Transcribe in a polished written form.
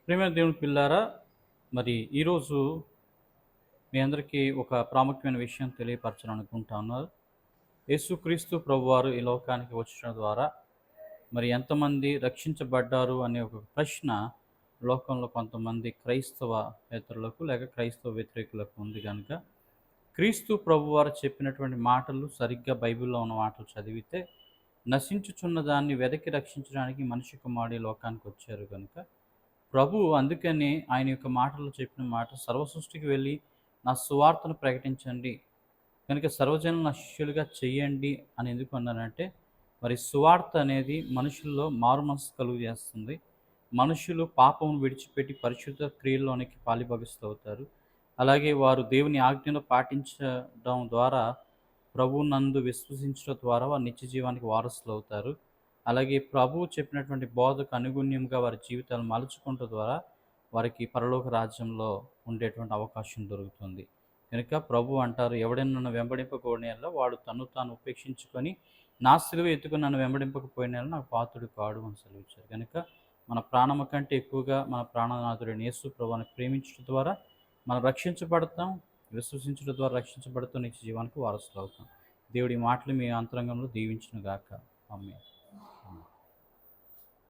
ప్రియమైన దేవుని పిల్లారా, మరి ఈరోజు మీ అందరికీ ఒక ప్రాముఖ్యమైన విషయం తెలియపరచాలనుకుంటున్నాను. యేసుక్రీస్తు ప్రభువారు ఈ లోకానికి వచ్చడం ద్వారా మరి ఎంతమంది రక్షించబడ్డారు అనే ఒక ప్రశ్న లోకంలో కొంతమంది క్రైస్తవేతరులకు లేక క్రైస్తవ వ్యతిరేకులకు ఉంది కనుక, క్రీస్తు ప్రభువారు చెప్పినటువంటి మాటలు సరిగ్గా బైబిల్‌లో ఉన్న మాటలు చదివితే నశించుచున్న దాన్ని వెదకి రక్షించడానికి మనిషి కుమారుడు ఈ లోకానికి వచ్చారు గనుక ప్రభువు అందుకని ఆయన యొక్క మాటల్లో చెప్పిన మాట సర్వసృష్టికి వెళ్ళి నా సువార్తను ప్రకటించండి. కనుక సర్వజనులను నా శిష్యులుగా చెయ్యండి అని ఎందుకు అన్నానంటే, మరి సువార్త అనేది మనుషుల్లో మారుమనసు కలుగజేస్తుంది. మనుషులు పాపమును విడిచిపెట్టి పరిశుద్ధ క్రియల్లోనికి పాలిభాగస్తులవుతారు. అలాగే వారు దేవుని ఆజ్ఞలు పాటించడం ద్వారా ప్రభువునందు విశ్వసించడం ద్వారా వారు నిత్య జీవానికి వారసులవుతారు. అలాగే ప్రభువు చెప్పినటువంటి బోధకు అనుగుణ్యంగా వారి జీవితాలు మలుచుకోవటం ద్వారా వారికి పరలోక రాజ్యంలో ఉండేటువంటి అవకాశం దొరుకుతుంది. కనుక ప్రభువు అంటారు, ఎవడైనా నన్ను వెంబడింపకపోయిన యెడల వాడు తన్ను తాను ఉపేక్షించుకొని నా సిలువ ఎత్తుకొని నన్ను వెంబడింపకపోయిన యెడల నాకు పాత్రుడు కాడు అని సెలవిచ్చారు. కనుక మన ప్రాణము కంటే ఎక్కువగా మన ప్రాణనాథుడైన యేసు ప్రభువుని ప్రేమించడం ద్వారా మనం రక్షించబడతాం. విశ్వసించడం ద్వారా రక్షించబడుతూ నిత్య జీవానికి వారసులవుతాం. దేవుడి మాటలు మీ అంతరంగంలో దీవించును గాక. ఆమేన్.